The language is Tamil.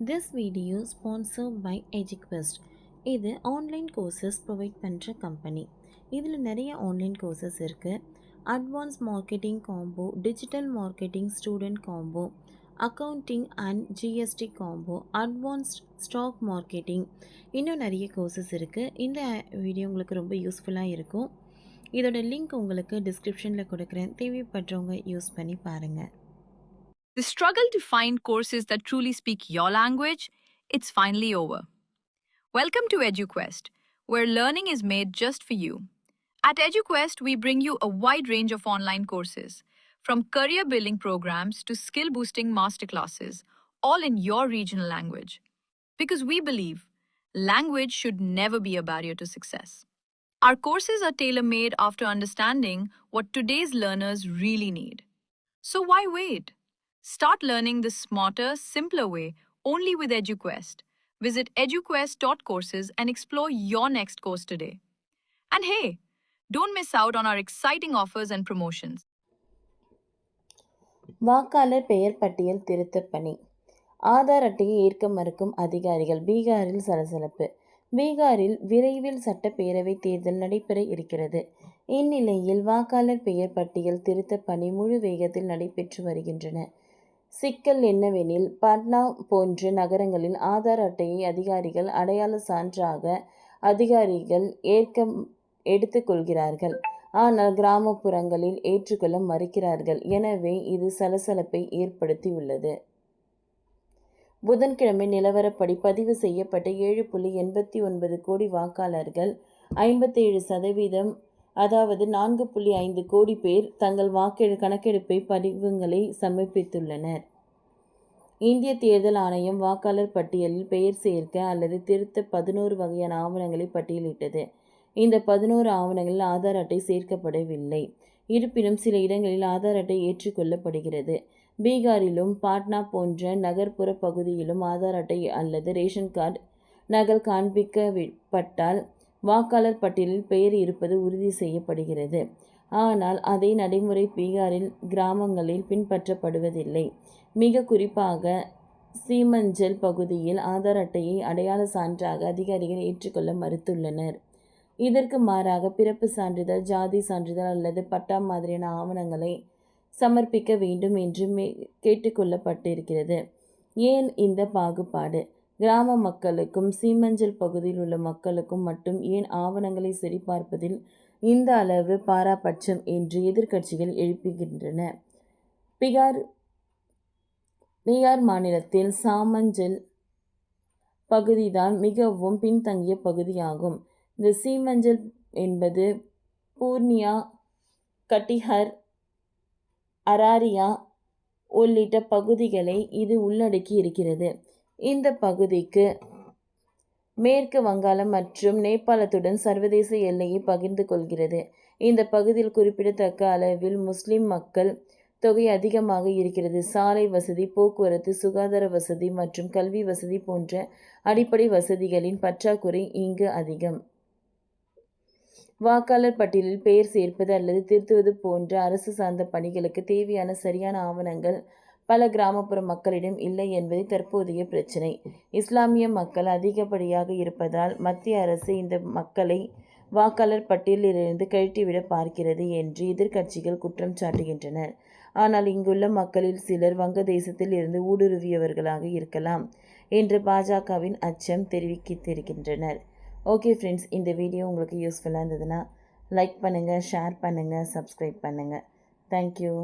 This video sponsored by EduQuest. இது ஆன்லைன் கோர்சஸ் ப்ரொவைட் பண்ணுற கம்பெனி. இதில் நிறைய ஆன்லைன் கோர்சஸ் இருக்குது. Advance marketing combo, digital marketing student combo, accounting and GST combo, advanced stock marketing, இன்னும் நிறைய கோர்சஸ் இருக்குது. இந்த வீடியோ உங்களுக்கு ரொம்ப யூஸ்ஃபுல்லாக இருக்கும். இதோட லிங்க் உங்களுக்கு டிஸ்கிரிப்ஷனில் கொடுக்குறேன். தேவைப்படுறவங்க யூஸ் பண்ணி பாருங்கள். The struggle to find courses that truly speak your language, it's finally over. Welcome to EduQuest, where learning is made just for you. At EduQuest, we bring you a wide range of online courses, from career building programs to skill boosting masterclasses, all in your regional language. Because we believe language should never be a barrier to success. Our courses are tailor made after understanding what today's learners really need. So why wait? Start learning the smarter, simpler way only with EduQuest. Visit eduquest.courses and explore your next course today. And hey, don't miss out on our exciting offers and promotions. வாக்காளர் பெயர் பட்டியல் திருத்தப் பணி. ஆதார் அட்டையை ஏற்க மறுக்கும் அதிகாரிகள். பீகாரில் சலசலப்பு. பீகாரில் விரைவில் சட்டப்பேரவை தேர்தல் நடைபெற இருக்கிறது. இந்நிலையில் வாக்காளர் பெயர் பட்டியல் திருத்தப் பணி முழு வேகத்தில் நடைபெற்று வருகின்றன. சிக்கல் என்னவெனில், பாட்னா போன்ற நகரங்களில் ஆதார் அட்டையை அதிகாரிகள் அடையாள சான்றாக அதிகாரிகள் எடுத்துக்கொள்கிறார்கள். ஆனால் கிராமப்புறங்களில் ஏற்றுக்கொள்ள மறுக்கிறார்கள். எனவே இது சலசலப்பை ஏற்படுத்தியுள்ளது. புதன்கிழமை நிலவரப்படி பதிவு செய்யப்பட்ட 7.89 கோடி வாக்காளர்கள் 57%, அதாவது 4.5 கோடி பேர் தங்கள் கணக்கெடுப்பை படிவங்களை சமர்ப்பித்துள்ளனர். இந்திய தேர்தல் ஆணையம் வாக்காளர் பட்டியலில் பெயர் சேர்க்க அல்லது திருத்த 11 வகையான ஆவணங்களை பட்டியலிட்டது. இந்த 11 ஆவணங்களில் ஆதார் அட்டை சேர்க்கப்படவில்லை. இருப்பினும் சில இடங்களில் ஆதார் அட்டை ஏற்றுக்கொள்ளப்படுகிறது. பீகாரிலும் பாட்னா போன்ற நகர்ப்புற பகுதியிலும் ஆதார் அட்டை அல்லது ரேஷன் கார்டு நகல் காண்பிக்கப்பட்டால் வாக்காளர் பட்டியலில் பெயர் இருப்பது உறுதி செய்யப்படுகிறது. ஆனால் அதே நடைமுறை பீகாரில் கிராமங்களில் பின்பற்றப்படுவதில்லை. மிக குறிப்பாக சீமஞ்சல் பகுதியில் ஆதார் அட்டையை அடையாள சான்றாக அதிகாரிகள் ஏற்றுக்கொள்ள மறுத்துள்ளனர். இதற்கு மாறாக பிறப்பு சான்றிதழ், ஜாதி சான்றிதழ் அல்லது பட்டா மாதிரியான ஆவணங்களை சமர்ப்பிக்க வேண்டும் என்று கேட்டுக்கொள்ளப்பட்டிருக்கிறது. ஏன் இந்த பாகுபாடு? கிராம மக்களுக்கும் சீமஞ்சல் பகுதியில் உள்ள மக்களுக்கும் மட்டும் ஏன் ஆவணங்களை சரிபார்ப்பதில் இந்த அளவு பாராபட்சம் என்று எதிர்க்கட்சிகள் எழுப்புகின்றன. பீகார் மாநிலத்தில் சாமஞ்சல் பகுதிதான் மிகவும் பின்தங்கிய பகுதியாகும். இந்த சீமஞ்சல் என்பது பூர்ணியா, கட்டிஹர், அராரியா உள்ளிட்ட பகுதிகளை இது உள்ளடக்கி இருக்கிறது. இந்த பகுதிக்கு மேற்கு வங்காளம் மற்றும் நேபாளத்துடன் சர்வதேச எல்லையை பகிர்ந்து கொள்கிறது. இந்த பகுதியில் குறிப்பிடத்தக்க அளவில் முஸ்லிம் மக்கள் தொகை அதிகமாக இருக்கிறது. சாலை வசதி, போக்குவரத்து, சுகாதார வசதி மற்றும் கல்வி வசதி போன்ற அடிப்படை வசதிகளின் பற்றாக்குறை இங்கு அதிகம். வாக்காளர் பட்டியலில் பெயர் சேர்ப்பது அல்லது திருத்துவது போன்ற அரசு சார்ந்த பணிகளுக்கு தேவையான சரியான ஆவணங்கள் பல கிராமப்புற மக்களிடம் இல்லை என்பது தற்போதைய பிரச்சினை. இஸ்லாமிய மக்கள் அதிகப்படியாக இருப்பதால் மத்திய அரசு இந்த மக்களை வாக்காளர் பட்டியலிலிருந்து கழற்றிவிட பார்க்கிறது என்று எதிர்க்கட்சிகள் குற்றம் சாட்டுகின்றனர். ஆனால் இங்குள்ள மக்களில் சிலர் வங்கதேசத்தில் இருந்து ஊடுருவியவர்களாக இருக்கலாம் என்று பாஜகவின் அச்சம் தெரிவித்திருக்கின்றனர். ஓகே ஃப்ரெண்ட்ஸ், இந்த வீடியோ உங்களுக்கு யூஸ்ஃபுல்லாக இருந்ததுன்னா லைக் பண்ணுங்கள், ஷேர் பண்ணுங்கள், சப்ஸ்கிரைப் பண்ணுங்கள். தேங்க்யூ.